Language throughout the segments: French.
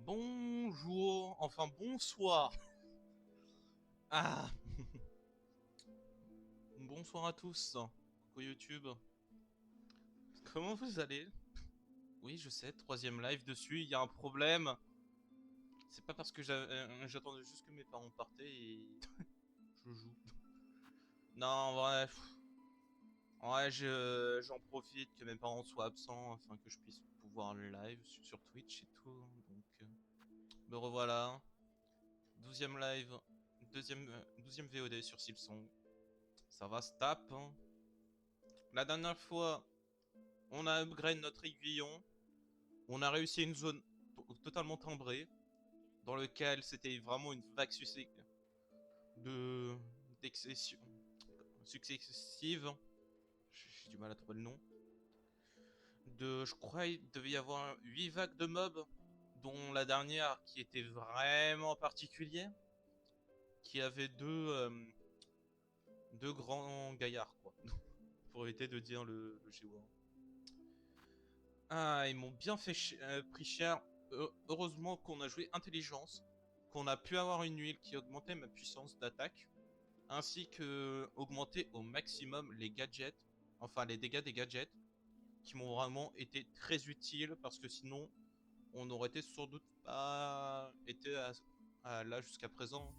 Bonjour, enfin bonsoir. Ah, bonsoir à tous. Coucou YouTube. Comment vous allez? Oui, je sais, troisième live dessus, il y a un problème. C'est pas parce que j'attendais juste que mes parents partaient et je joue. Non, bref. Ouais, j'en profite que mes parents soient absents afin que je puisse pouvoir le live sur Twitch et tout. Donc, me revoilà. 12e live, deuxième, 12e VOD sur Silsong. Ça va se tape, hein. La dernière fois, on a upgrade notre aiguillon. On a réussi une zone totalement timbrée, dans lequel c'était vraiment une vague de d'excession successive. J'ai du mal à trouver le nom. Je crois, il devait y avoir 8 vagues de mobs, dont la dernière qui était vraiment particulière, qui avait deux grands gaillards, quoi, pour éviter de dire le G-word. Ah, ils m'ont bien fait pris cher. Heureusement qu'on a joué intelligence, qu'on a pu avoir une huile qui augmentait ma puissance d'attaque, ainsi que augmenter au maximum les gadgets, enfin les dégâts des gadgets, qui m'ont vraiment été très utiles parce que sinon on aurait été sans doute pas été là jusqu'à présent.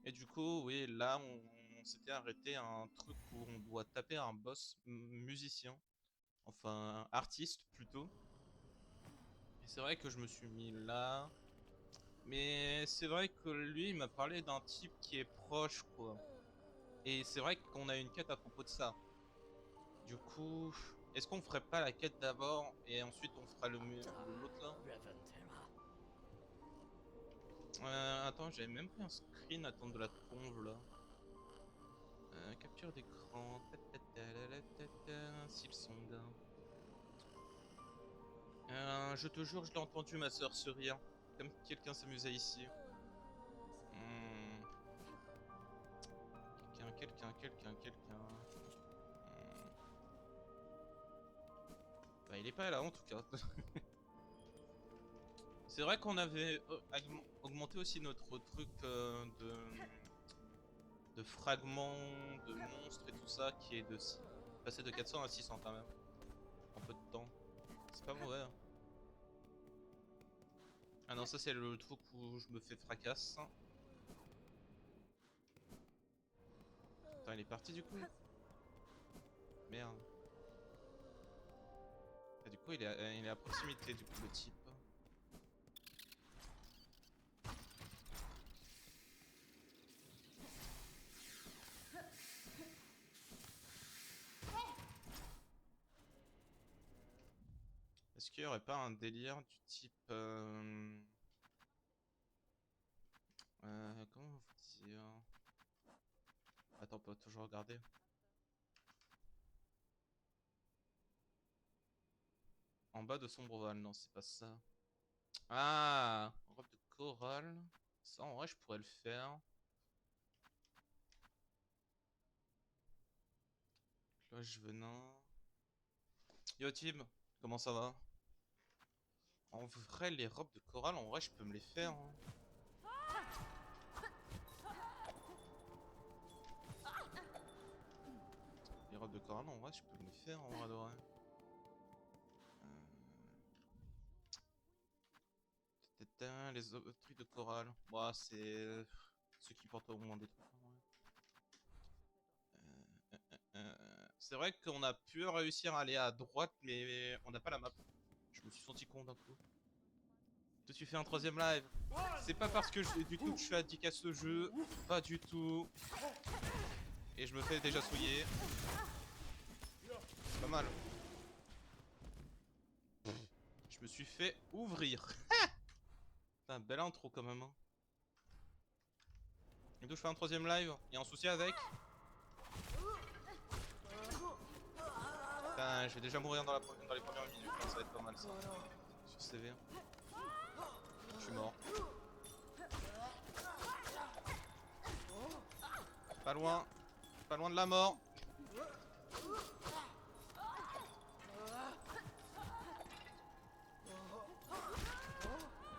Et du coup, oui, là on s'était arrêté à un truc où on doit taper un boss musicien, enfin artiste plutôt. Et c'est vrai que je me suis mis là. Mais c'est vrai que lui, il m'a parlé d'un type qui est proche, quoi. Et c'est vrai qu'on a une quête à propos de ça. Du coup, est-ce qu'on ferait pas la quête d'abord et ensuite on fera l'autre là? Attends, j'avais même pris un screen, attends, de la conve là. Capture d'écran. Silsong. Je te jure, je l'ai entendu, ma soeur, se rire. Comme quelqu'un s'amusait ici. Hmm. Quelqu'un. Hmm. Bah, il est pas là en tout cas. C'est vrai qu'on avait augmenté aussi notre truc de fragments, de monstres et tout ça, qui est de passer de 400 à 600 quand même, en peu de temps. C'est pas mauvais, hein. Ah non, ça c'est le truc où je me fais fracasse. Attends, il est parti du coup? Merde. Ah, du coup, il est à proximité du coup, le type. Est-ce qu'il y aurait pas un délire du type... comment vous dire? Attends, on peut toujours regarder. En bas de Sombreval, non, c'est pas ça. Ah, robe de corail. Ça, en vrai, je pourrais le faire. Cloche venin. Yo, Tim, comment ça va? En vrai, les robes de corail, en vrai, je peux me les faire, hein. Les robes de corail, en vrai, je peux me les faire, en vrai de vrai. Les trucs de corail. Bah, c'est ceux qui portent au moins des trucs, en vrai. C'est vrai qu'on a pu réussir à aller à droite, mais on n'a pas la map. Je me suis senti con d'un coup. Je me suis fait un troisième live. C'est pas parce que du tout que je suis addict à ce jeu. Pas du tout. Et je me fais déjà souiller. C'est pas mal. Je me suis fait ouvrir. Putain, belle intro quand même, hein. Et d'où je fais un troisième live. Y'a un souci avec? Putain, je vais déjà mourir dans les premières minutes, hein. Ça va être pas mal ça. Sur CV. Je suis mort. Pas loin. Pas loin de la mort.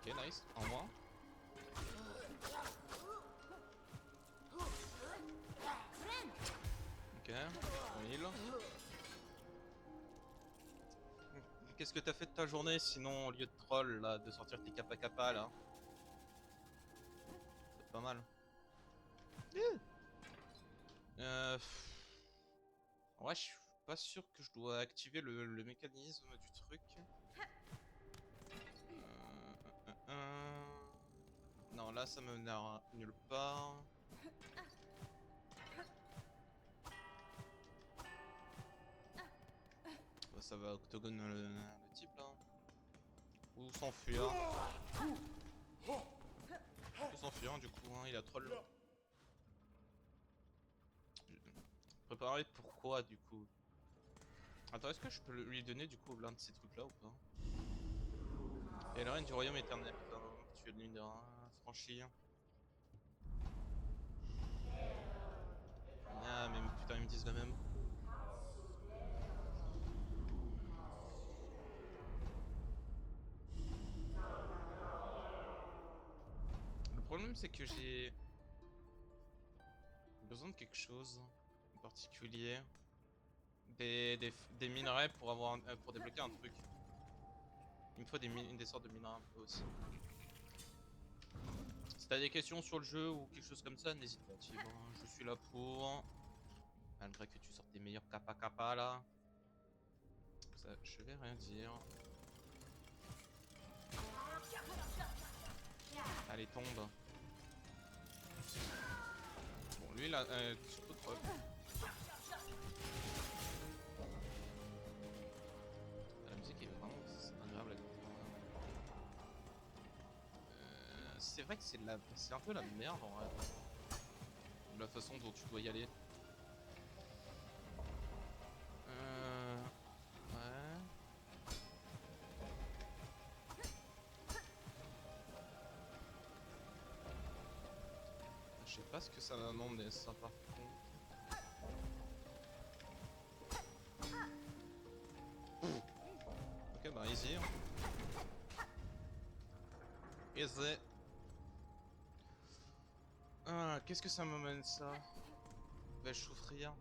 Ok, nice, en moins. Ok, on heal. Qu'est-ce que t'as fait de ta journée sinon au lieu de troll là, de sortir tes kappa kappa là? C'est pas mal. Ouais, je suis pas sûr que je dois activer le mécanisme du truc. Non, là ça me mène à nulle part. Bah, ça va octogone le type là. Ou s'enfuir. Ou s'enfuir du coup, hein, il a troll. Préparer pourquoi du coup? Attends, est-ce que je peux lui donner du coup l'un de ces trucs là ou pas? Et la reine du royaume éternel, putain, tu es l'une de franchir. Ah, mais putain, ils me disent la même. Le problème, c'est que j'ai besoin de quelque chose en particulier. Des minerais pour avoir pour débloquer un truc. Il me faut des sortes de minerais un peu aussi. Si t'as des questions sur le jeu ou quelque chose comme ça, n'hésite pas, tu vois, je suis là pour. Malgré que tu sortes tes meilleurs kappa kappa là. Ça, je vais rien dire. Allez, tombe. Bon, lui là, surtout troll. La musique est vraiment agréable à écouter. C'est vrai que c'est un peu la merde en vrai. La façon dont tu dois y aller. Ouais. Je sais pas ce que ça va m'emmener ça par contre. Ok, bah easy. Easy. Ah, qu'est-ce que ça m'emmène ça? Vais-je souffrir?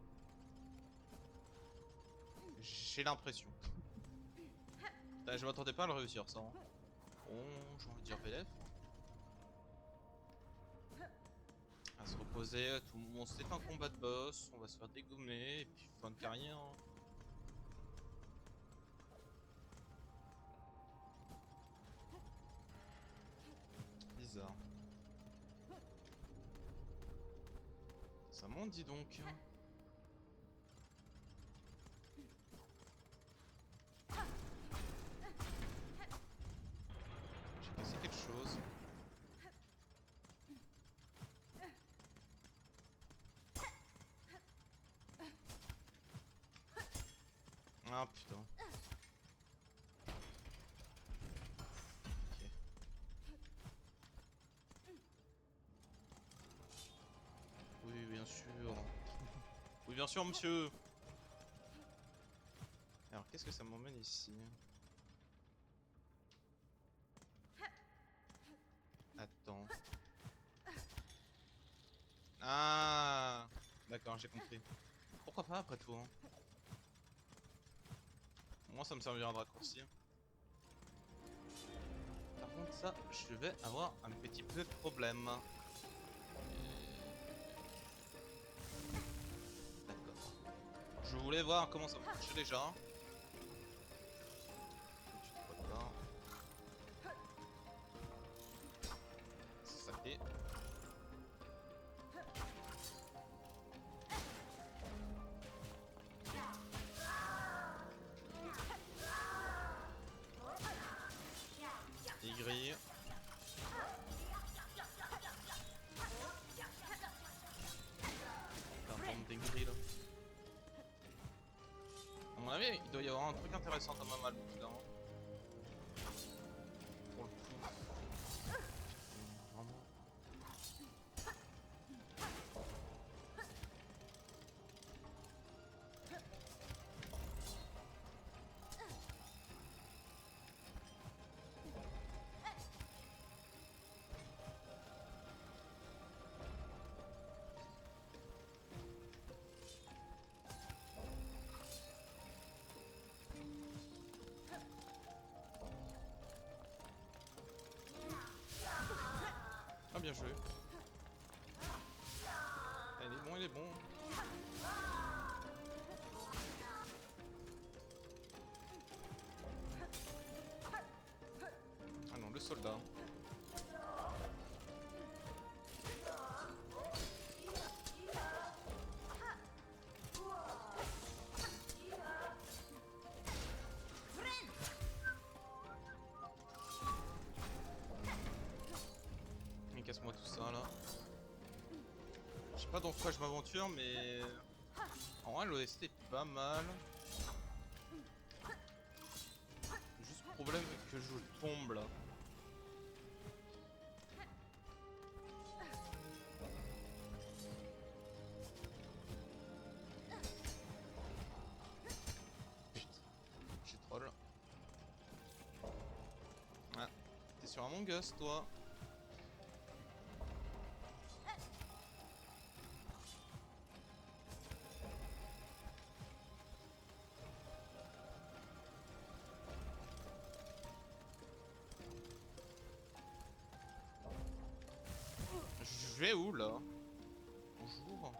J'ai l'impression. Putain, je m'attendais pas à le réussir ça. Hein. Bon, j'ai envie de dire VLF. À se reposer, tout le monde c'est un combat de boss, on va se faire dégommer et puis fin de carrière. Hein. Bizarre. Ça monte dis donc. J'ai cassé quelque chose. Ah putain. Ok. Oui, bien sûr. Oui, bien sûr, monsieur. Alors, qu'est-ce que ça m'emmène ici? Attends. Ah, d'accord, j'ai compris. Pourquoi pas après tout, hein. Moi, ça me servira de raccourci. Par contre, ça, je vais avoir un petit peu de problème. D'accord. Je voulais voir comment ça marchait déjà. Tu te vois pas. Ça fait. Y. T'as un nombre d'aigris là. À mon avis, il doit y avoir un truc intéressant quand même à le bout là. Pour le coup. Vraiment. bien joué. Il est bon, il est bon. Ah non, le soldat. Et casse-moi tout ça là. Je sais pas dans quoi je m'aventure, mais en vrai l'OST est pas mal. Juste problème que je tombe là. Putain, je suis troll. Ah, t'es sur Among Us toi. Je vais où là? Bonjour.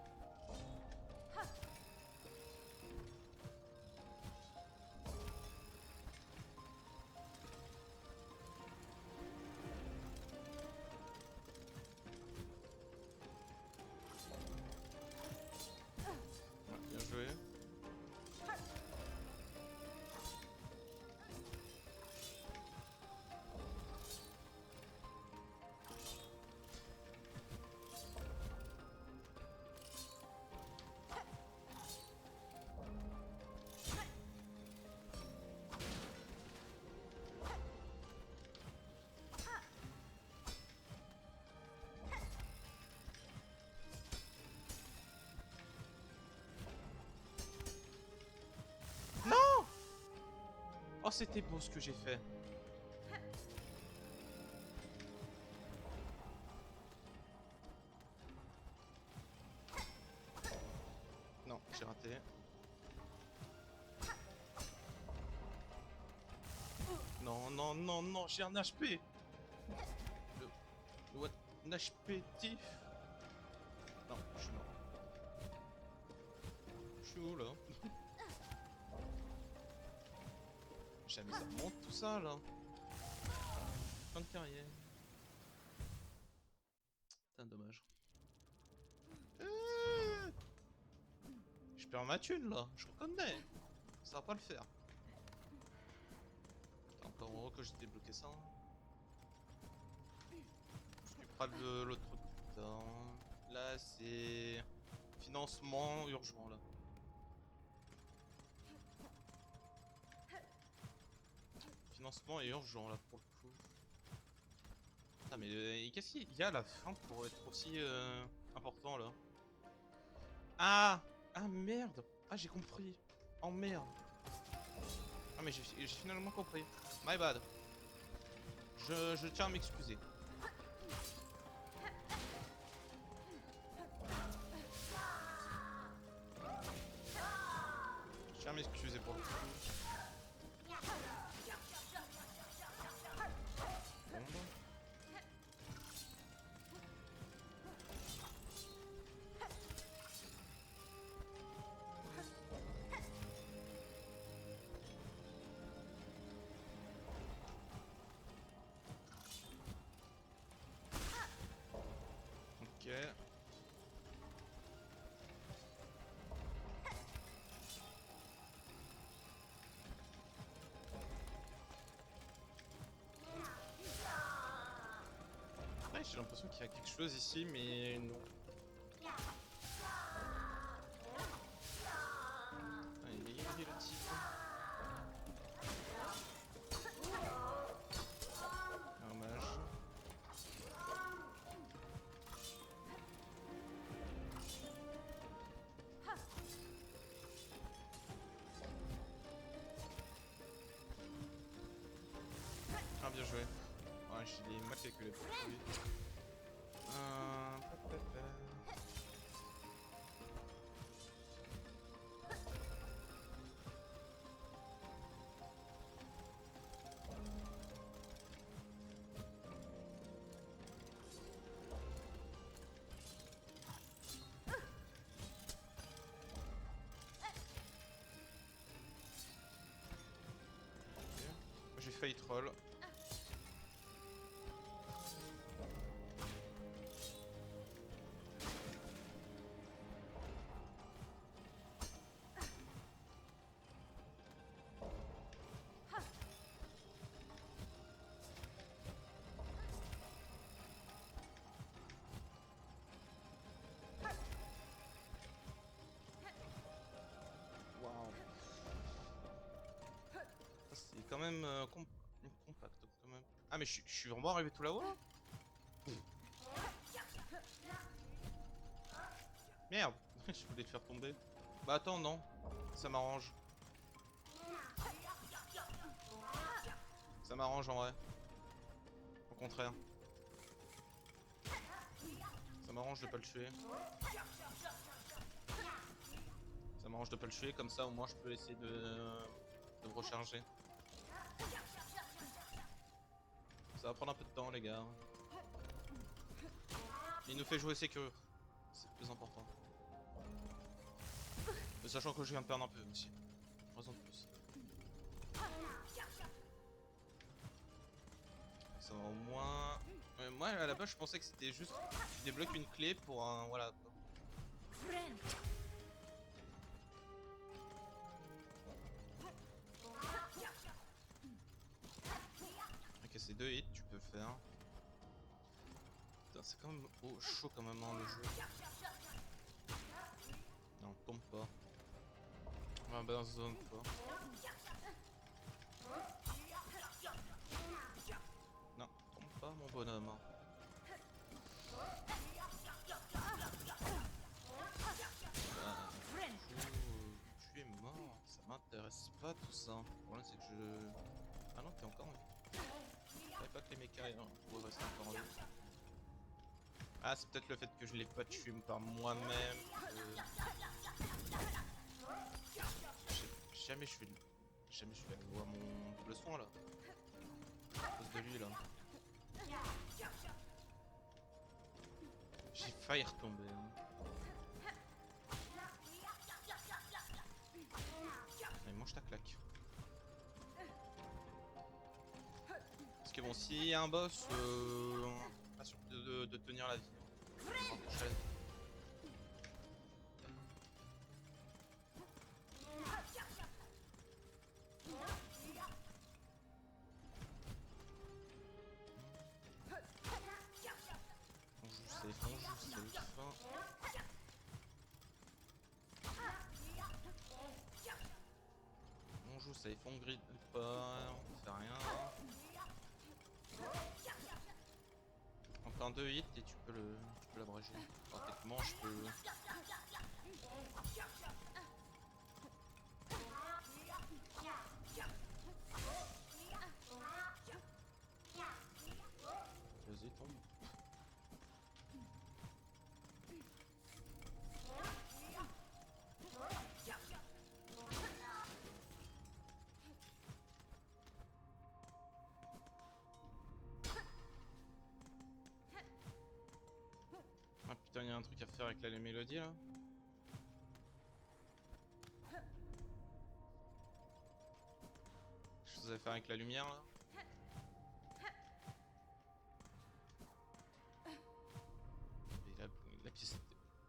Ouais, bien joué. Non! Oh, c'était beau ce que j'ai fait. Non, j'ai raté. Non, non, non, non, j'ai un HP. What? Un HP tif. Non, je suis mort. Je suis où là? Jamais ça remonte tout ça là. Fin de carrière. Putain, dommage. Je perds ma thune là, je reconnais. Ça va pas le faire. Putain, encore heureux que j'ai débloqué ça. Je m'occuperai de l'autre truc plus tard. Là c'est financement urgent là. Financement est urgent là pour le coup. Putain mais qu'est-ce qu'il y a à la fin pour être aussi important là? Ah! Ah merde! Ah j'ai compris! Oh merde! Ah mais j'ai finalement compris. My bad. Je tiens à m'excuser. Je tiens à m'excuser pour le coup. Bombe. Ok. Ouais, j'ai l'impression qu'il y a quelque chose ici, mais non. Ah, il est le type. Dommage. Ah, bien joué. Ouais, je l'ai mal calculé pour lui. Pa, pa, pa. failli troll. Waouh. C'est quand même compact quand même. Ah mais je suis vraiment arrivé tout là-haut là? Merde. Je voulais te faire tomber. Bah attends non. Ça m'arrange. Ça m'arrange en vrai. Au contraire. Ça m'arrange de pas le tuer. Ça m'arrange de pas le tuer, comme ça au moins je peux essayer de me recharger. Ça va prendre un peu de temps les gars. Il nous fait jouer sécure. C'est le plus important. Mais sachant que je viens de perdre un peu aussi. Raison de plus. Ça va au moins... moi à la base je pensais que c'était juste... Tu débloques une clé pour un... Voilà quoi. Ok, c'est 2 hits, tu peux le faire. Putain, c'est quand même chaud quand même hein, le jeu. Non, tombe pas. On va dans zone quoi. Non, tombe pas mon bonhomme. Tu es mort, ça m'intéresse pas tout ça. Le problème c'est que je... Ah non, t'es encore en vie. Je savais pas que les mechas pouvaient rester encore en vie. Ah, c'est peut-être le fait que je l'ai pas tué par moi-même. Jamais je fais aller voir mon double soin là. À cause de lui là. J'ai failli retomber. Allez, mange ta claque. Parce que bon, s'il y a un boss, pas sûr de tenir la vie. On joue safe, on joue safe. On joue safe, on grid pas, on fait rien. Encore 2 hits et tu peux l'abréger. Alors, techniquement, je peux. Vas-y, tombe. Ah putain, il y a un truc à faire avec la mélodie là. Je chose à faire avec la lumière là. Mais la pièce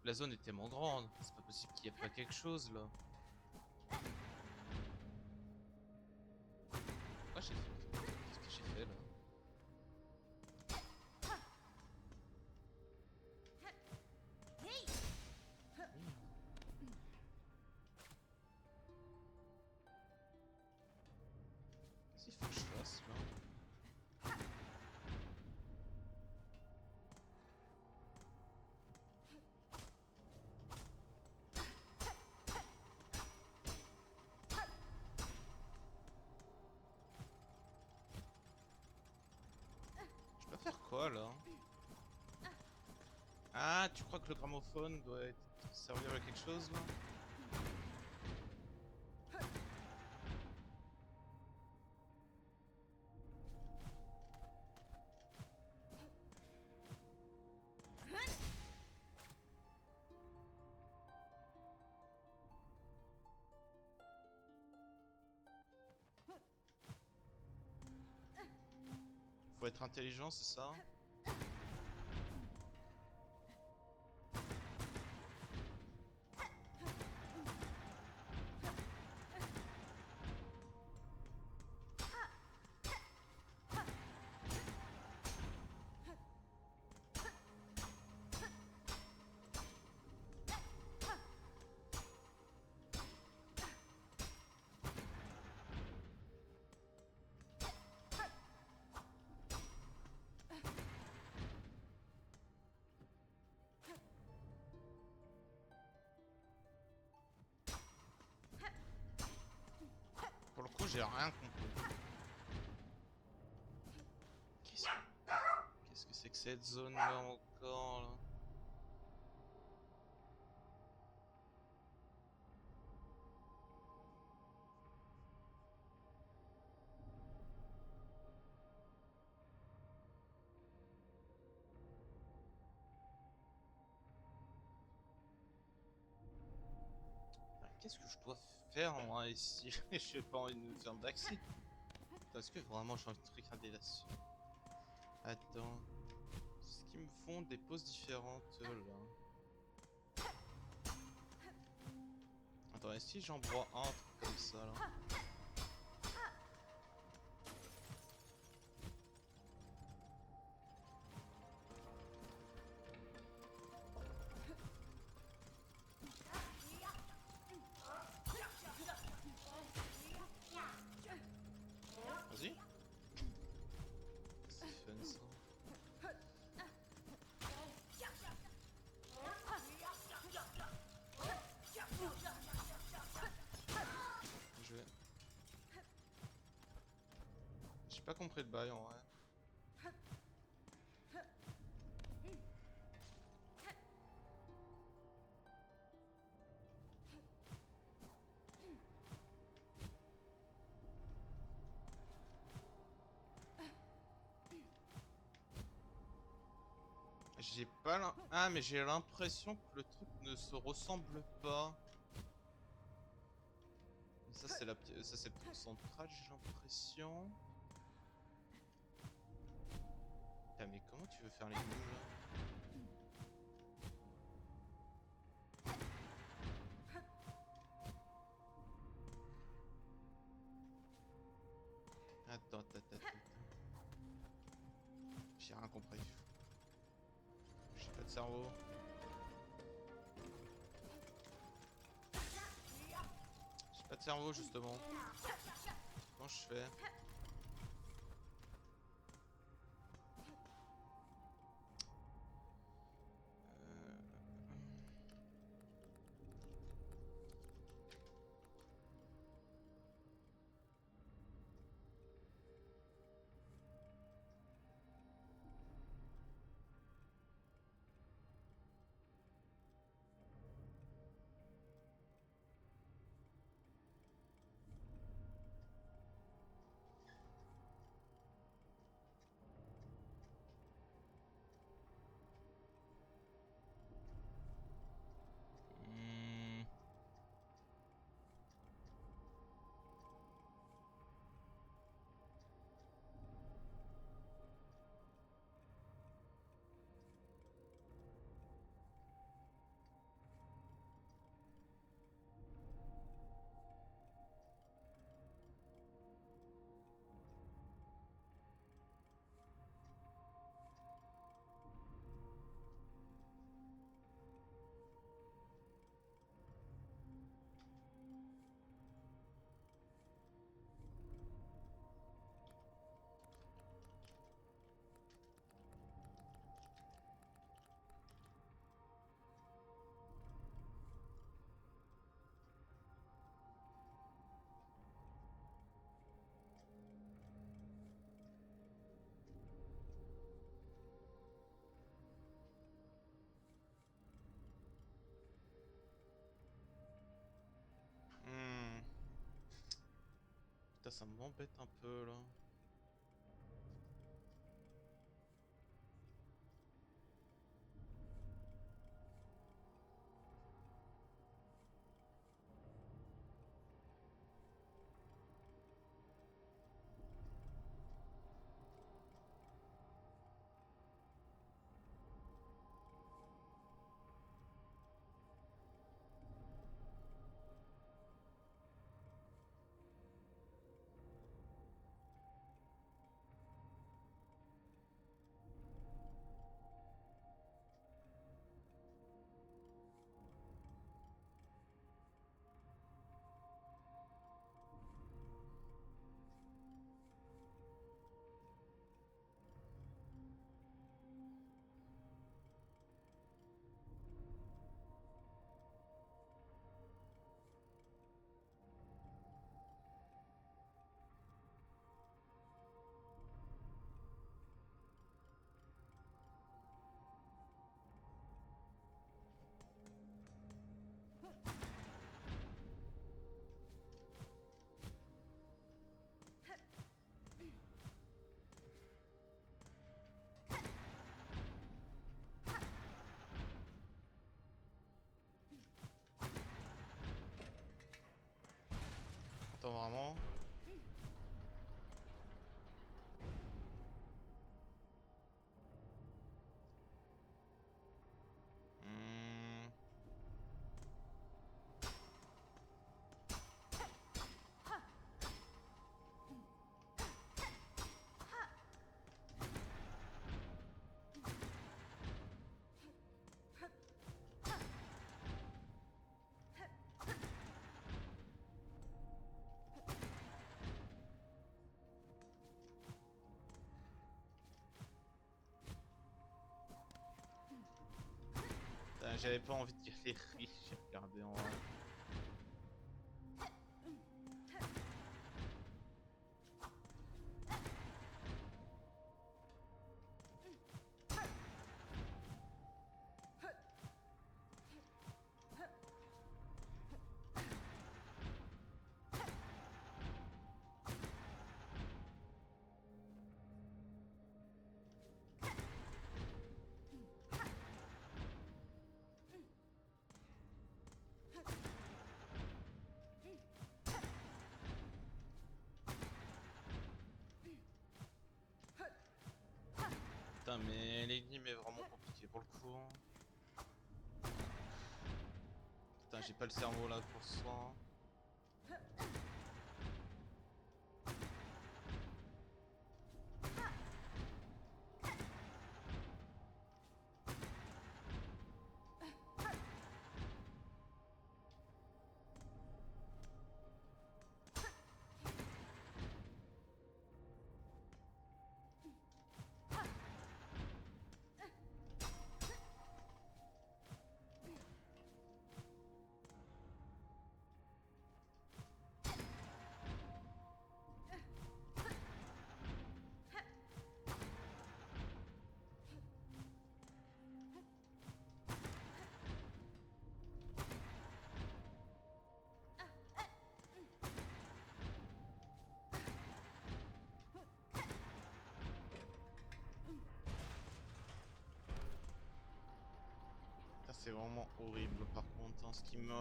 la zone est tellement grande, c'est pas possible qu'il n'y ait pas quelque chose là. Ah, j'ai fait. Qu'est-ce que j'ai fait là? Qu'est-ce qu'il faut que je fasse là? Je peux faire quoi là? Ah, tu crois que le gramophone doit servir à quelque chose là? être intelligent, c'est ça? Pour le coup, j'ai rien compris. Qu'est-ce que c'est que cette zone-là encore, là? Qu'est-ce que je dois faire moi ici? J'ai pas envie de me faire d'accès. Est-ce que vraiment j'ai envie de regarder là-dessus? Attends. Ce qu'ils me font des poses différentes là. Attends, et si j'en bois un truc comme ça là? Vas-y. C'est fun ça. Je vais. J'ai pas compris le bail en vrai. J'ai pas l'im... Ah mais j'ai l'impression que le truc ne se ressemble pas. Ça c'est la ça c'est le truc central, j'ai l'impression. Putain, mais comment tu veux faire les moules là? Attends. J'ai rien compris. J'ai pas de cerveau. J'ai pas de cerveau justement. Comment je fais? Putain, ça m'embête un peu là. clairement. Hmm. J'avais pas envie d'y aller riche, j'ai regardé en vrai. Putain, mais l'énigme est vraiment compliquée pour le coup. Putain, j'ai pas le cerveau là pour ce soir. C'est vraiment horrible par contre, hein, ce qui me...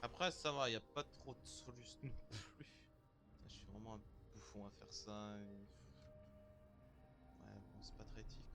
Après ça va, y a pas trop de solutions non plus. Putain, je suis vraiment un bouffon à faire ça. Ouais bon, c'est pas très éthique.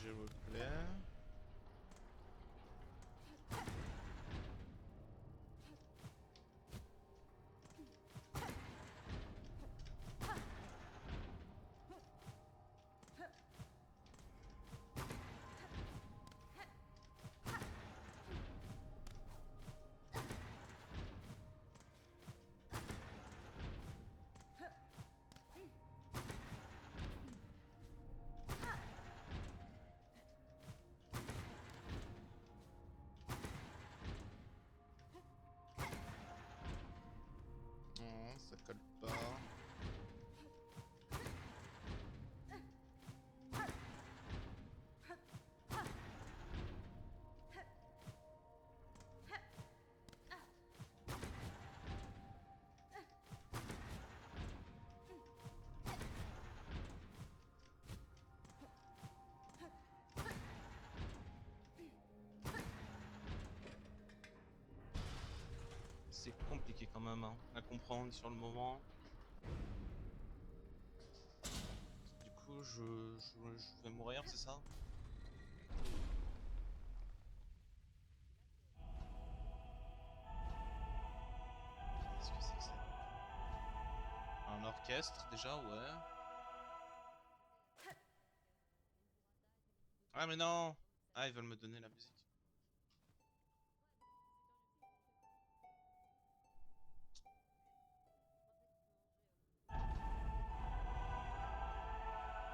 Je vous plaît. compliqué quand même hein, à comprendre sur le moment. Du coup, je vais mourir, c'est ça? Qu'est-ce que c'est que ça? Un orchestre déjà, ouais. Ah mais non! Ah, ils veulent me donner la musique.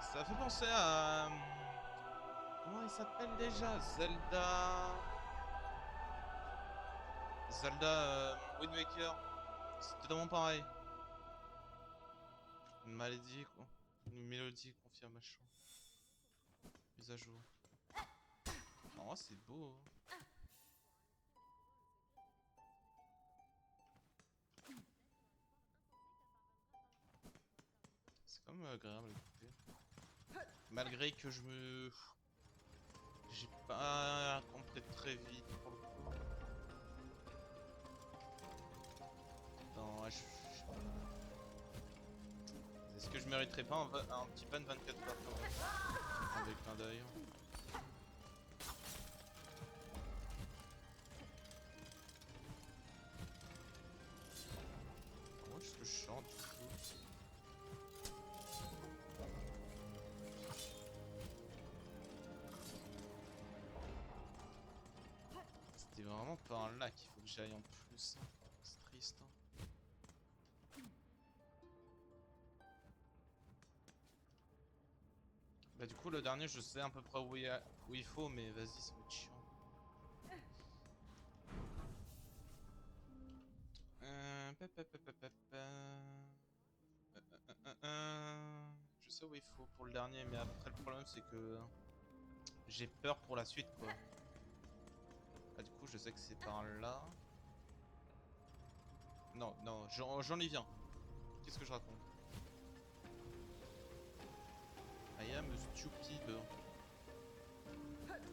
Ça fait penser à... comment il s'appelle déjà? Zelda Wind Waker. C'est totalement pareil. Une maladie, quoi. Une mélodie confirme machin. Mise à jour. Oh, c'est beau. Hein. C'est quand même agréable à écouter. Malgré que j'ai pas compris très vite pour le coup. Non, ouais, est-ce que je mériterais pas un petit pan 24 heures quand même? Avec plein d'œil. Comment est-ce que je chante du coup? C'était vraiment par là qu'il faut que j'aille en plus. C'est triste. Hein. Bah du coup le dernier je sais à peu près où il faut mais vas-y ça va être chiant. Je sais où il faut pour le dernier mais après le problème c'est que j'ai peur pour la suite quoi. Ah du coup je sais que c'est par là. Non, non, j'en y viens. Qu'est-ce que je raconte? I am stupid.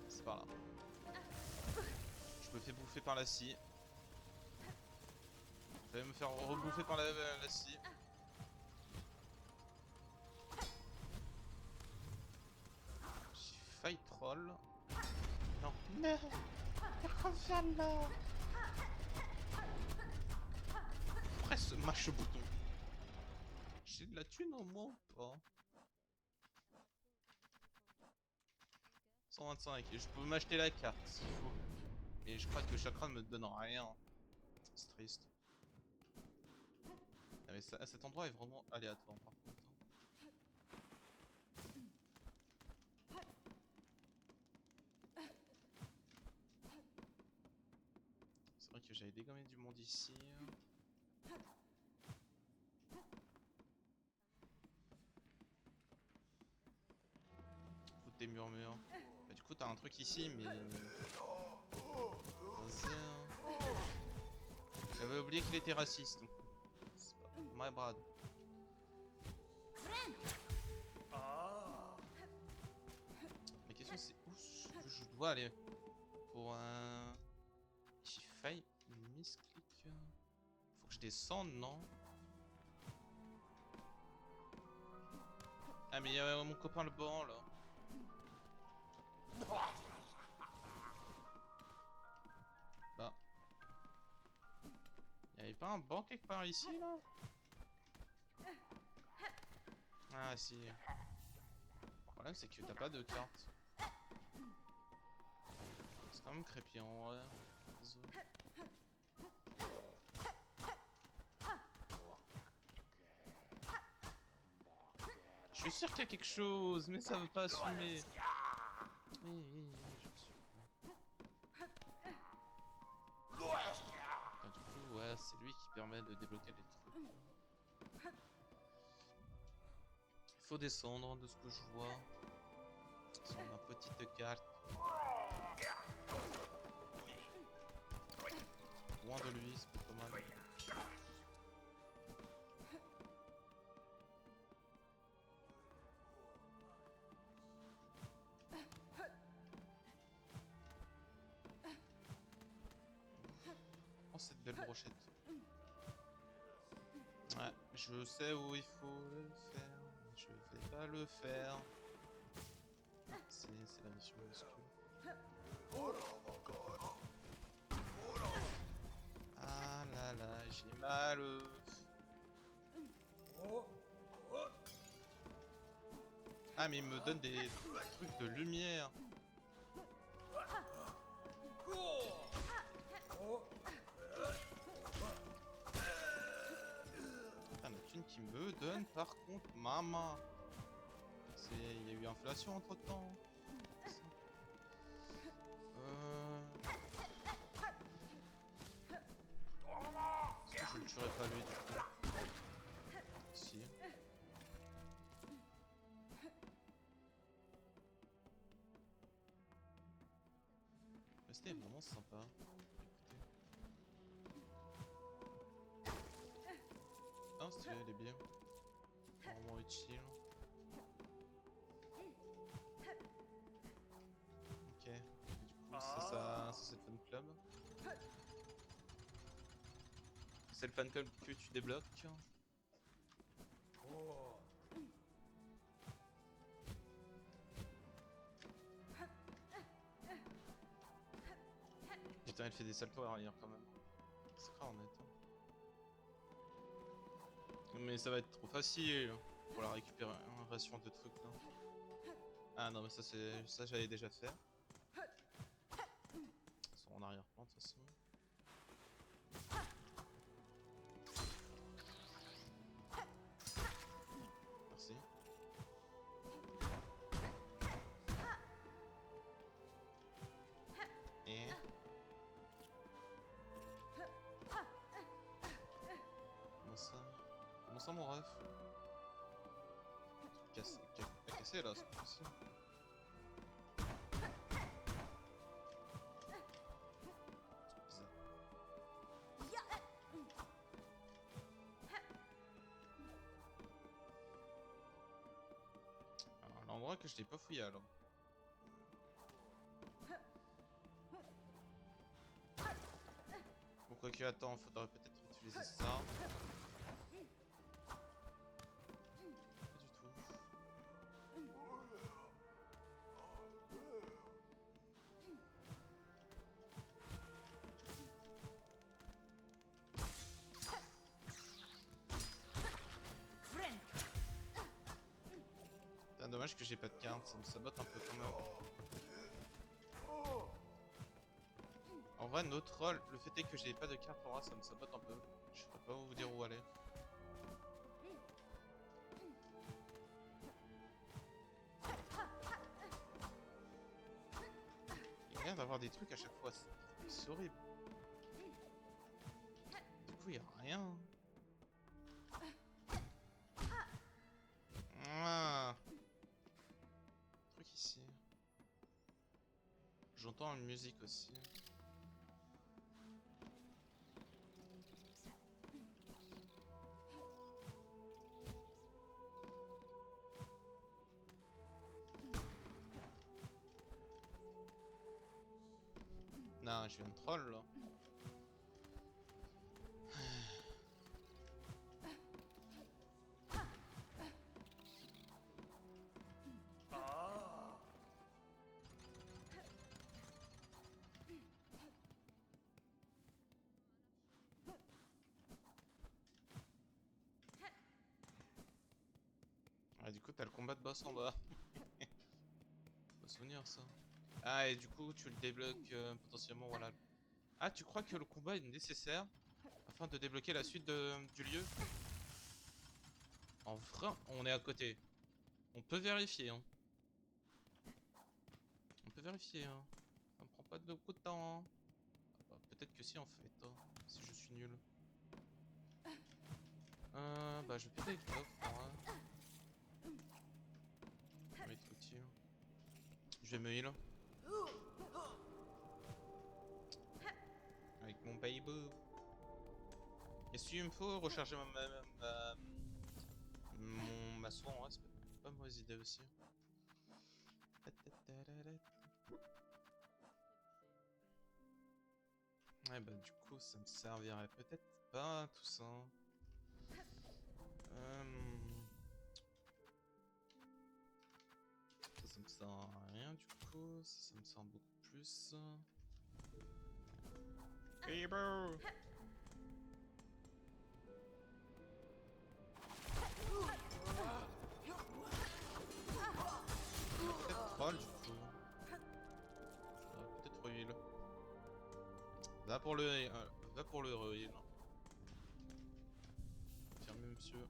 C'est par là. Je me fais bouffer par la scie. Je vais me faire rebouffer par la scie. J'ai failli troll. Non. Mais reviens là. Presse mâche bouton. J'ai de la thune au moins ou pas? 125, et je peux m'acheter la carte s'il faut. Et je crois que le chakra ne me donne rien. C'est triste. Ah mais cet endroit est vraiment aléatoire par contre. C'est vrai que j'avais dégommé du monde ici. Foutre des murmures. Bah, du coup t'as un truc ici mais... J'avais oublié qu'il était raciste. My bad. Ma question c'est où je dois aller pour un... J'ai failli misclick. Faut que je descende non? Ah mais il y a mon copain le banc là. Bah. Y'avait pas un banc quelque part ici là? Ah si. Le problème c'est que t'as pas de carte. C'est quand même crépillant ouais. Je suis sûr qu'il y a quelque chose, mais ça veut pas assumer. Oui, oui, je suis. Ah, du coup, ouais, c'est lui qui permet de débloquer les trucs. Il faut descendre de ce que je vois sur ma petite carte. Loin de lui, c'est pas mal. Oh, cette belle brochette. Je sais où il faut le faire, mais je vais pas le faire. C'est la mission minuscule. Ah là là, j'ai mal. Ah mais il me donne des trucs de lumière. Ah, la thune qui me donne par contre, maman. Il y a eu inflation entre temps. Est-ce que je le tuerai pas lui du coup? Si. Mais c'était vraiment sympa. Écoutez. Ah, stylé, elle est bien. Vraiment utile. Ok. Et du coup, c'est le fan club. C'est le fan club que tu débloques. Putain, elle fait des saltos arrière quand même. C'est grave honnête. Mais ça va être trop facile pour la récupération de trucs là. Ah non mais ça j'avais déjà fait. Ils sont en arrière-plan de toute façon. Merci. Et... Comment ça? Comment ça mon ref? Cassé là, c'est pas possible. Alors l'endroit que je l'ai pas fouillé alors. Bon quoi que attends, faudrait peut-être utiliser ça. Pas du tout. C'est dommage que j'ai pas de carte, ça me sabote un peu quand même. En vrai, notre rôle, le fait est que j'ai pas de carte en vrai, ça me sabote un peu. Je saurais pas vous dire où aller. Il y a l'air d'avoir des trucs à chaque fois, c'est horrible. Du coup, il y a rien. Ah. Truc ici. J'entends une musique aussi. Non, je suis un troll là. Ah, du coup, t'as le combat de boss en bas. Faut se souvenir ça. Ah, et du coup, tu le débloques potentiellement, voilà. Ah, tu crois que le combat est nécessaire afin de débloquer la suite du lieu? En vrai, on est à côté. On peut vérifier, hein. On peut vérifier, hein. Ça me prend pas beaucoup de temps, hein. Ah bah, peut-être que si, en fait, hein, si je suis nul. Bah, je vais péter le coffre, en vrai. Ça va être utile. Je vais me heal. Avec mon baby. Et si il me faut recharger ma soin, ouais, c'est pas une mauvaise idée aussi. Ouais bah du coup ça me servirait peut-être pas tout ça. Ça me sert à rien du coup. Ça me sert beaucoup plus. Gamer! Peut-être troll du coup. Peut-être heal. Va pour le heal. Fermez monsieur.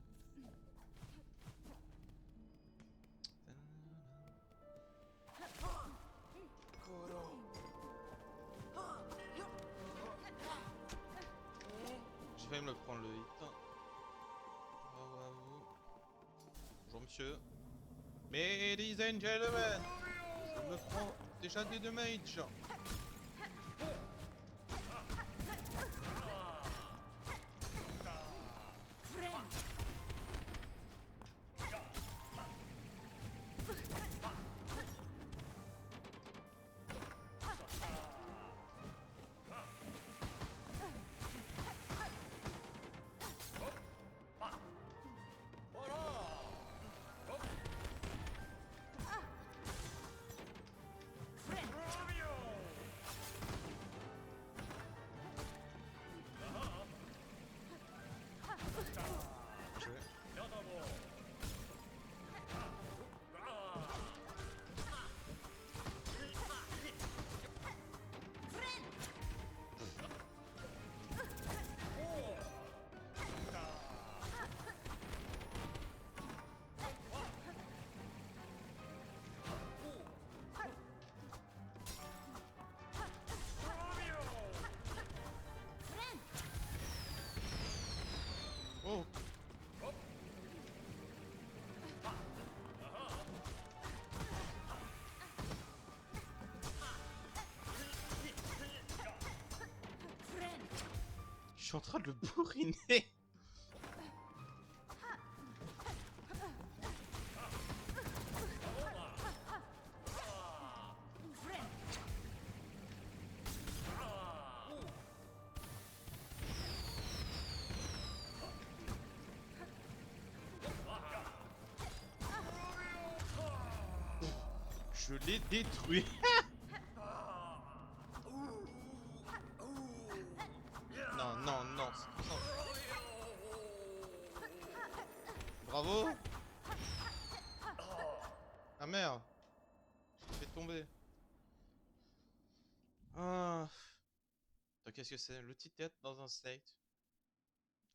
J'ai failli me le prendre le hit. Bravo à vous. Bonjour monsieur. Ladies and gentlemen, je me prends déjà des damages. Oh! Je suis en train de le bourriner! Je l'ai détruit! Non, non, non, c'est trop simple. Bravo! Ah merde! Je l'ai fait tomber. Ah. Donc qu'est-ce que c'est? L'outil de théâtre dans un state.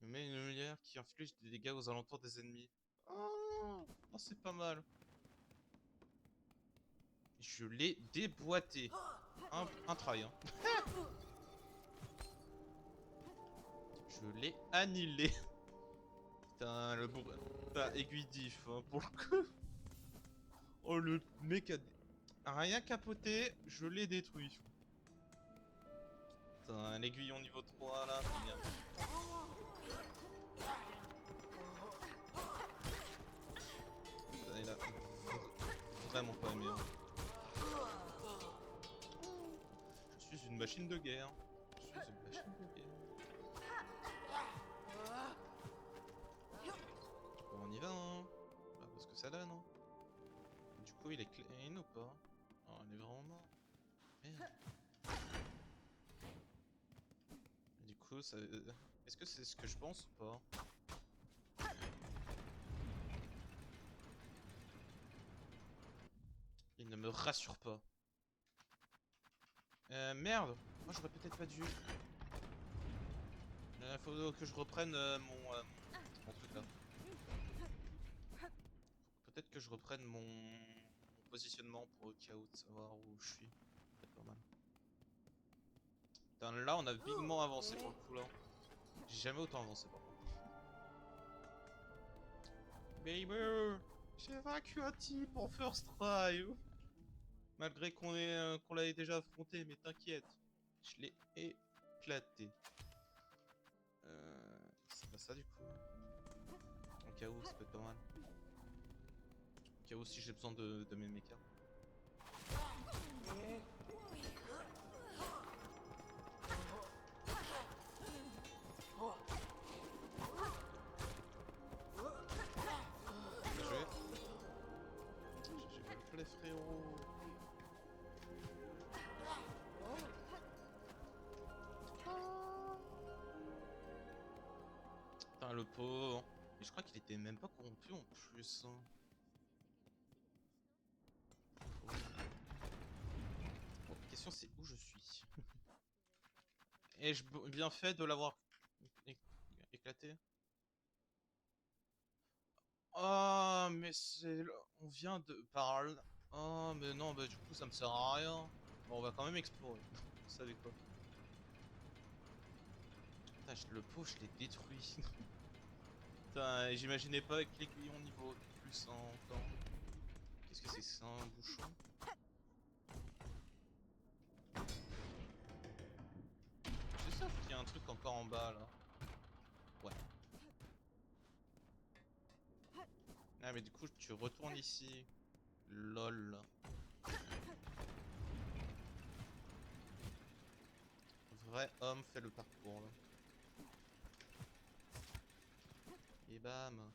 Il met une lumière qui inflige des dégâts aux alentours des ennemis. Oh, oh, c'est pas mal. Je l'ai déboîté. Un try, hein. Je l'ai annihilé. Putain, le bourrin. Putain, aiguille diff, hein, pour le coup. Oh, le mec a rien capoté, je l'ai détruit. Putain, l'aiguillon niveau 3 là, c'est bien. Putain, il a vraiment pas aimé. Hein. Je suis une machine de guerre. Je suis une machine de guerre. Bon, on y va, hein. On va voir ce que ça donne, hein. Du coup, il est clean ou pas? Oh, il est vraiment mort. Merde. Du coup, ça... est-ce que c'est ce que je pense ou pas? Il ne me rassure pas. Merde! Moi, j'aurais peut-être pas dû. Faut que je reprenne mon truc là. Peut-être que je reprenne mon positionnement pour au cas où de savoir où je suis. C'est pas mal. Putain, là, on a bigement avancé pour le coup là. J'ai jamais autant avancé par contre. Baby! J'ai vaincu un type en first try! Malgré qu'on l'avait déjà affronté, mais t'inquiète. Je l'ai éclaté. C'est pas ça du coup. Au cas où, ça peut être pas mal. Au cas où si j'ai besoin de mes mechas. les frérots. Putain, le pauvre. Mais je crois qu'il était même pas corrompu en plus. Bon, la question c'est où je suis. Ai-je bien fait de l'avoir éclaté? Oh, mais c'est... On vient de... Parle. Oh, mais non, bah du coup ça me sert à rien. Bon, on va quand même explorer. Vous savez quoi? Putain, le pauvre, je l'ai détruit. Putain, j'imaginais pas avec l'aiguillon niveau plus encore. Qu'est-ce que c'est ça, un bouchon? C'est ça qu'il y a un truc encore en bas là. Ouais. Ah mais du coup tu retournes ici. LOL. Vrai homme fait le parcours là. Et bam.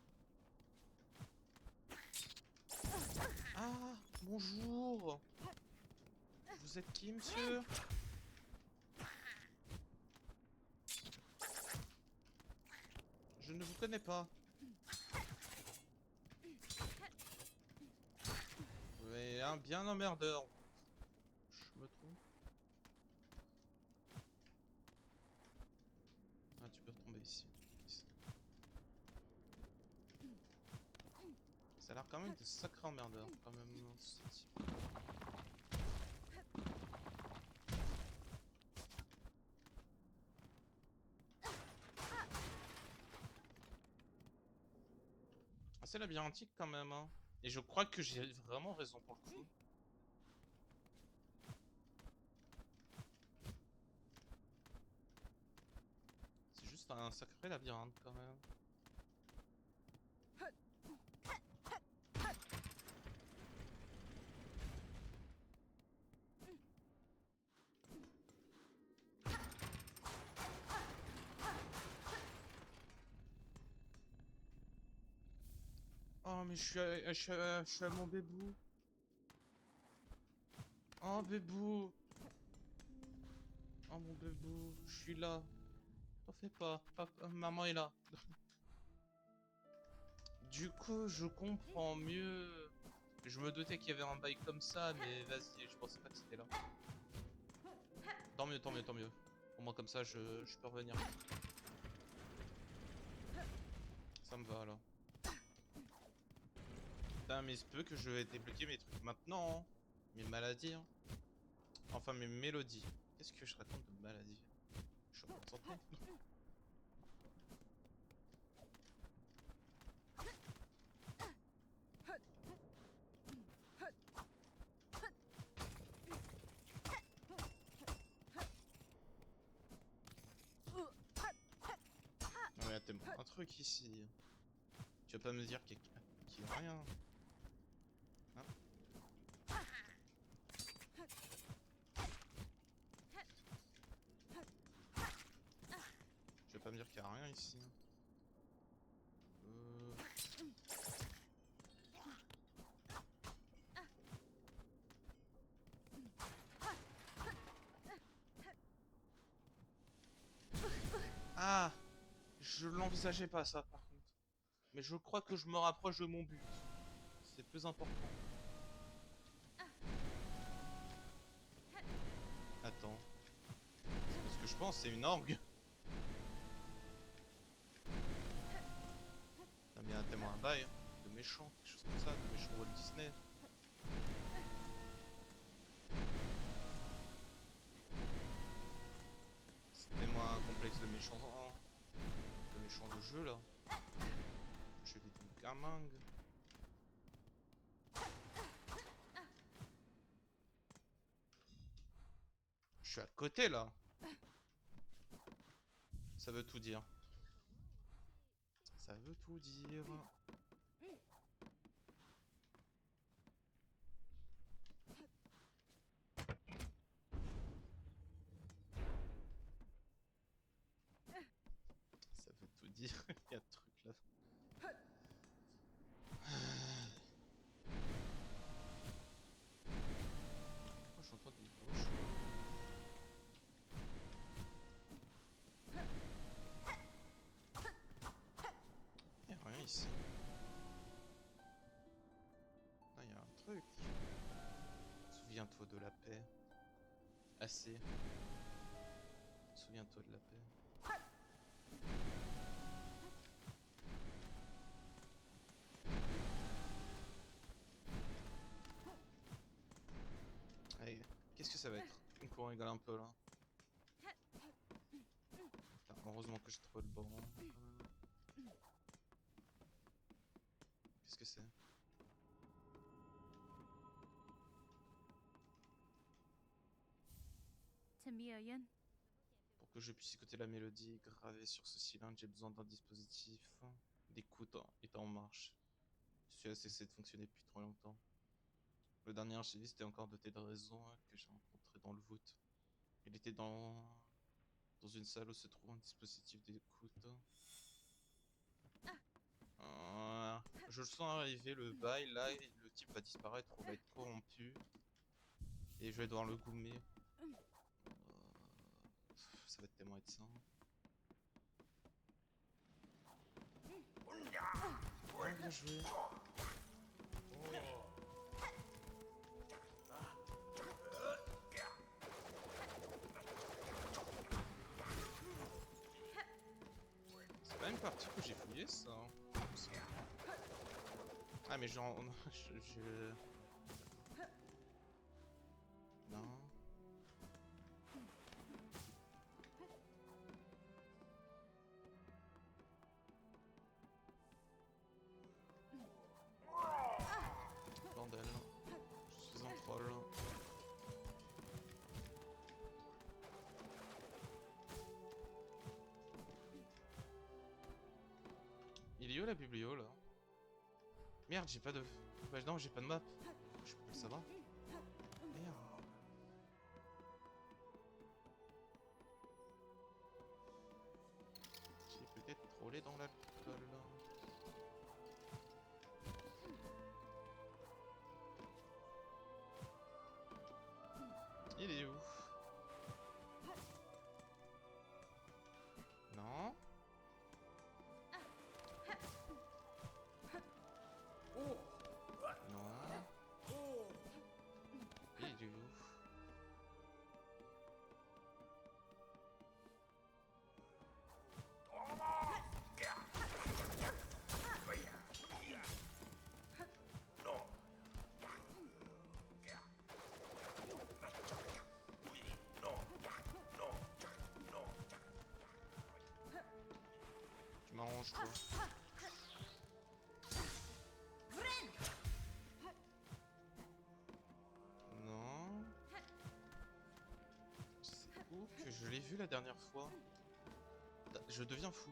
Ah, bonjour. Vous êtes qui, monsieur? Je ne vous connais pas. Vous êtes un bien emmerdeur. Je me trompe. Ah, tu peux retomber ici. Ça a l'air quand même de sacré emmerdeur, quand même. Ce type. Assez labyrinthique quand même, hein. Et je crois que j'ai vraiment raison pour le coup. C'est juste un sacré labyrinthe quand même. Oh mais je suis à mon bébou. Oh bébou. Oh mon bébou, je suis là. T'en fais pas, maman est là. Du coup, je comprends mieux. Je me doutais qu'il y avait un bail comme ça, mais vas-y, je pensais pas que c'était là. Tant mieux, tant mieux, tant mieux. Au moins comme ça, je peux revenir. Ça me va alors. Putain, mais il se peut que je vais débloquer mes trucs maintenant, hein. Mes maladies, hein. Enfin, mes mélodies. Qu'est-ce que je raconte de maladies? Je suis en bonne santé. Non mais attends, un truc ici. Tu vas pas me dire qu'il y a rien. Hein? Tu vas pas me dire qu'il y a rien ici. Euh... Ah! Je l'envisageais pas ça par contre. Mais je crois que je me rapproche de mon but. C'est plus important. Attends. Parce que je pense c'est une orgue. T'as bien tellement un bail. De méchant, quelque chose comme ça, de méchant Walt Disney. C'était moi un complexe de méchant. De méchant de jeu là. Je vais des gamingues. Je suis à côté là. Ça veut tout dire. Ça veut tout dire. Ça veut tout dire. Il y a de trucs là. truc. Souviens-toi de la paix. Assez. Souviens-toi de la paix. Allez, qu'est-ce que ça va être? On rigole un peu là. Putain, heureusement que j'ai trouvé le bon. Qu'est-ce que c'est? Tamiyan. Pour que je puisse écouter la mélodie gravée sur ce cylindre, j'ai besoin d'un dispositif d'écoute étant en marche. Celui-ci a cessé de fonctionner depuis trop longtemps. Le dernier archiviste est encore doté de réseaux que j'ai rencontré dans le voûte. Il était dans une salle où se trouve un dispositif d'écoute. Je le sens arriver, le bail là, et le type va disparaître ou va être corrompu. Et je vais devoir le goumer. Ça va tellement être ça. Oh, bien joué. C'est pas une partie que j'ai fouillé ça. Ah mais genre... Non. Bordel. Je suis un troll. Il est où la biblio là? Merde, j'ai pas de... Bah non, j'ai pas de map. Je peux pas le savoir. Merde. J'ai peut-être trollé dans l'alcool. Il est où? Non. Non. Il est où? Je m'arrange quoi. Non. C'est où que je l'ai vu la dernière fois? Je deviens fou.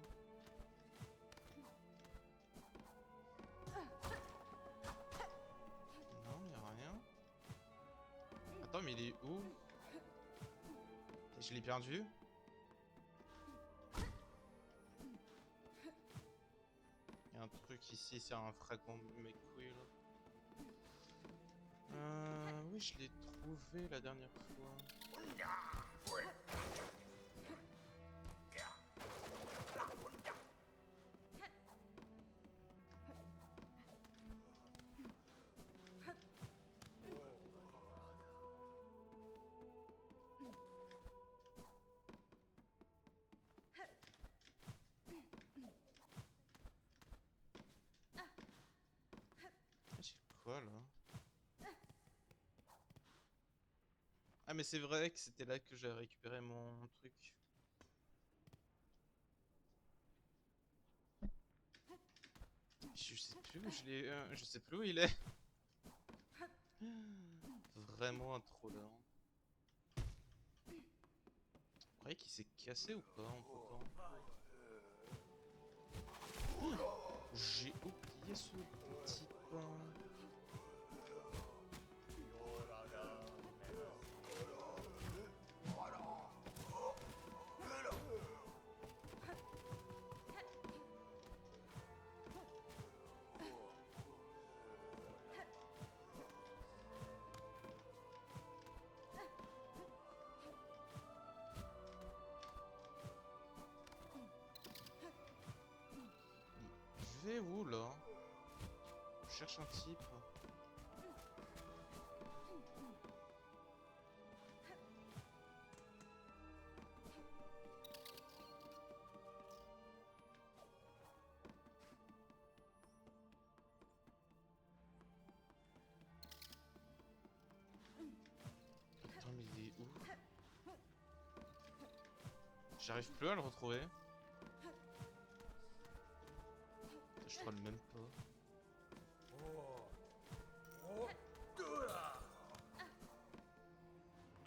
Non, y a rien. Attends, mais il est où? Je l'ai perdu? Il y a un truc ici, c'est un fragment de mes couilles là. Oui, je l'ai trouvé la dernière fois. J'ai quoi là? Ah mais c'est vrai que c'était là que j'ai récupéré mon truc. Je sais plus où je l'ai... je sais plus où il est. Vraiment un troller. Vous croyez qu'il s'est cassé ou pas entre temps? J'ai oublié ce type. Je vais où là? Je cherche un type. J'arrive plus à le retrouver. Je crois le même pas.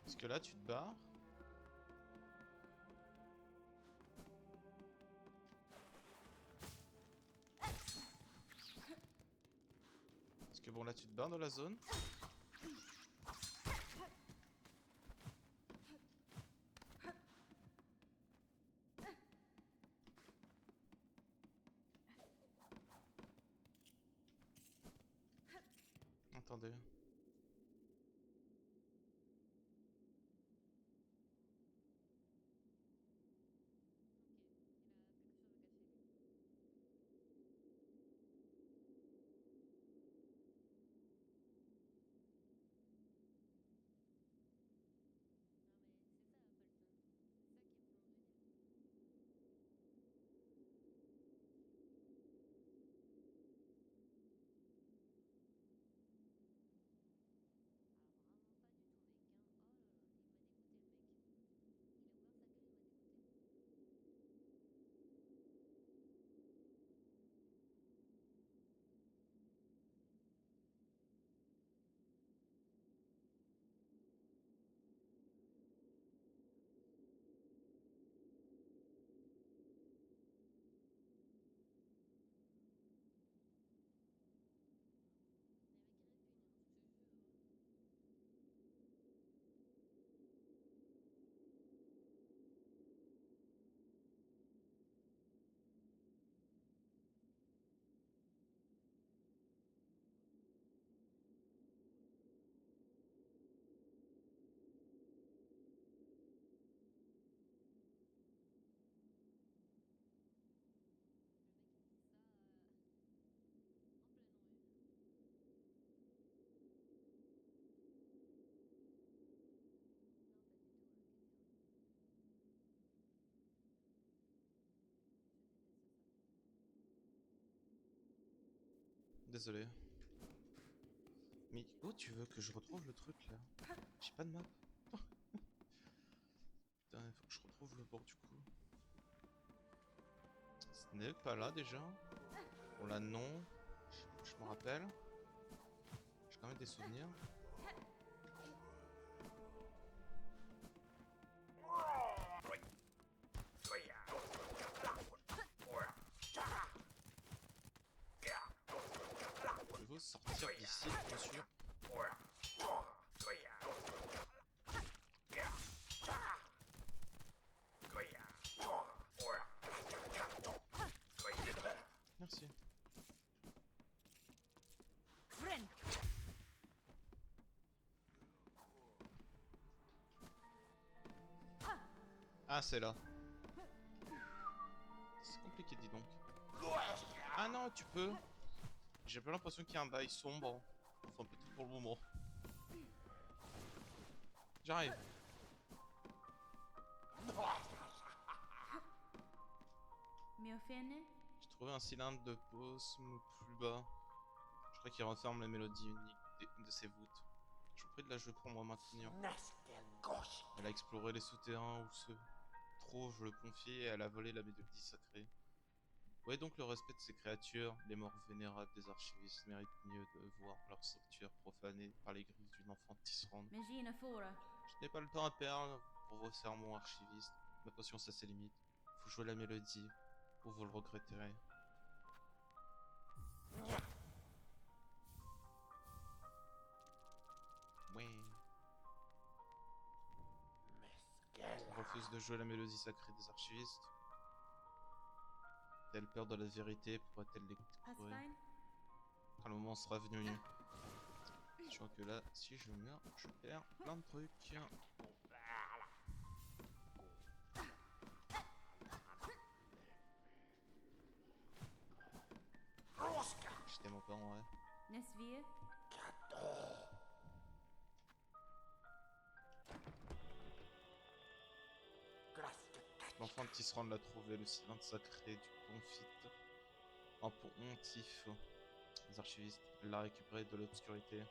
Parce que là, tu te barres. Parce que bon, là, tu te barres dans la zone. Attendez. Désolé. Mais où tu veux que je retrouve le truc là? J'ai pas de map. Putain, il faut que je retrouve le bord du coup. Ce n'est pas là déjà. Bon là non. Je me rappelle. J'ai quand même des souvenirs. Je veux sortir d'ici, monsieur. Merci. Ah, c'est là. C'est compliqué, dis donc. Ah non, tu peux. J'ai pas l'impression qu'il y a un bail sombre. Enfin, peut-être pour le moment. J'arrive. J'ai trouvé un cylindre de posme plus bas. Je crois qu'il renferme la mélodie unique de ses voûtes. Je vous prie de la jouer pour moi maintenant. Elle a exploré les souterrains où se trouve le confié et elle a volé la mélodie sacrée. Ouais, donc le respect de ces créatures, les morts vénérables des archivistes méritent mieux de voir leur sanctuaire profané par les griffes d'une enfant tisserande. Je n'ai pas le temps à perdre pour vos sermons archivistes. Ma patience a ses limites. Faut jouer la mélodie, ou vous le regretterez. Ouais. Elle refuse de jouer la mélodie sacrée des archivistes. A-t-elle peur de la vérité? Pourra-t-elle les découvrir quand le moment sera venu? Je crois que là, si je meurs, je perds plein de trucs. J'étais mon père en vrai. L'enfant de Tisserand l'a trouvé, le cylindre sacré du pontife. Un pontife. Les archivistes l'a récupéré de l'obscurité.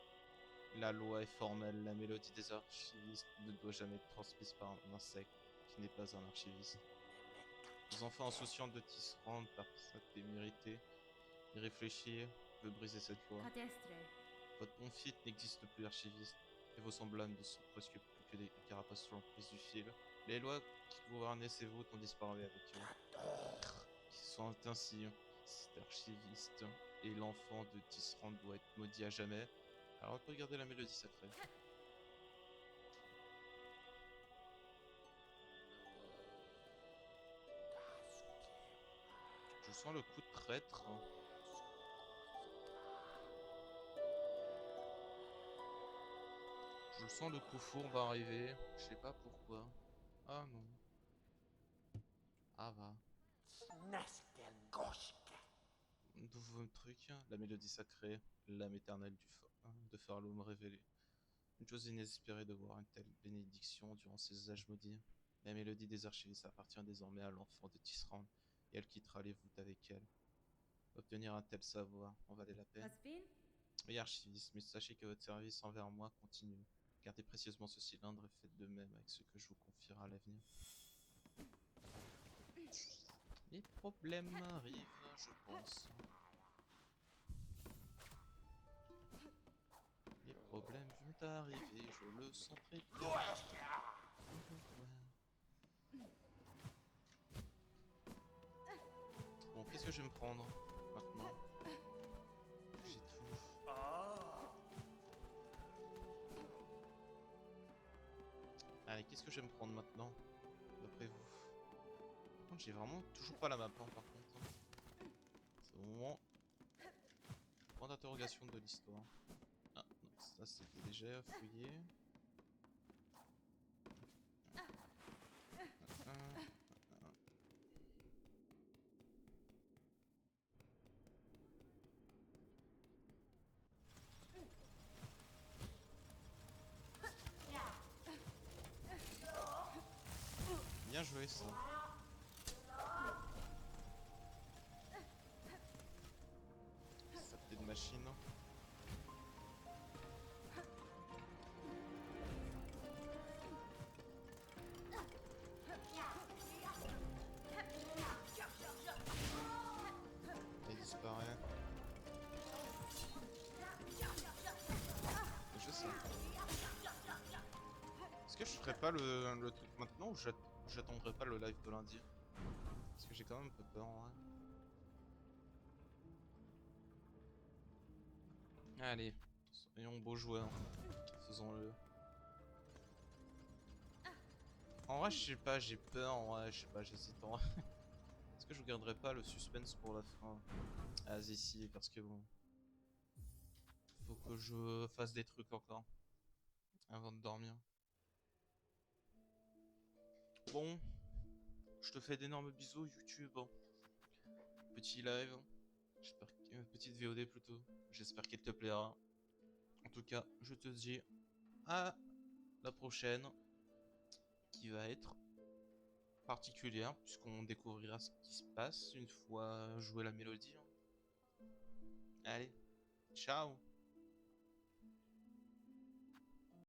La loi est formelle, la mélodie des archivistes ne doit jamais être transmise par un insecte qui n'est pas un archiviste. Les enfants insouciants de Tisserand par sa témérité, irréfléchie, veut briser cette loi. Votre confite n'existe plus, archiviste, et vos semblables ne sont presque plus que des carapaces sous l'emprise du fil. Les lois qui gouvernaient ces voûtes ont disparu avec eux. Qui sont ainsi, cet archiviste et l'enfant de Tisserand doit être maudit à jamais. Alors regardez la mélodie sacrée. Je sens le coup de traître. Je sens le coup fourbe va arriver. Je sais pas pourquoi. Ah non. Ah va. Nouveau truc. La mélodie sacrée. L'âme éternelle de Farloum révélée. Une chose inespérée de voir une telle bénédiction durant ces âges maudits. La mélodie des archivistes appartient désormais à l'enfant de Tisserand, et elle quittera les voûtes avec elle. Obtenir un tel savoir en valait la peine. Oui, archiviste, mais sachez que votre service envers moi continue. Gardez précieusement ce cylindre et faites de même avec ce que je vous confierai à l'avenir. Les problèmes arrivent, je pense. Les problèmes vont arriver, je le sens très bien. Bon, qu'est-ce que je vais me prendre maintenant? J'ai tout. Allez, qu'est-ce que je vais me prendre maintenant? D'après vous? Par contre, j'ai vraiment toujours pas la map, hein, par contre. C'est vraiment point d'interrogation de l'histoire. Ah, non, ça c'était déjà fouillé. Bien joué ça. Ça fait de machine. Il disparaît. Je sais. Est-ce que je ferais pas le truc maintenant ou j'attendrai pas le live de lundi? Parce que j'ai quand même un peu peur en vrai. Allez, soyons beaux joueurs. Faisons-le. En vrai, je sais pas, j'ai peur. En vrai, je sais pas, j'hésite en vrai. Est-ce que je garderai pas le suspense pour la fin? Ah, si, parce que bon. Faut que je fasse des trucs encore. Avant de dormir. Bon. Je te fais d'énormes bisous, YouTube. Petit live. J'espère que... petite VOD plutôt. J'espère qu'elle te plaira. En tout cas, je te dis à la prochaine. Qui va être particulière, puisqu'on découvrira ce qui se passe une fois joué la mélodie. Allez, ciao!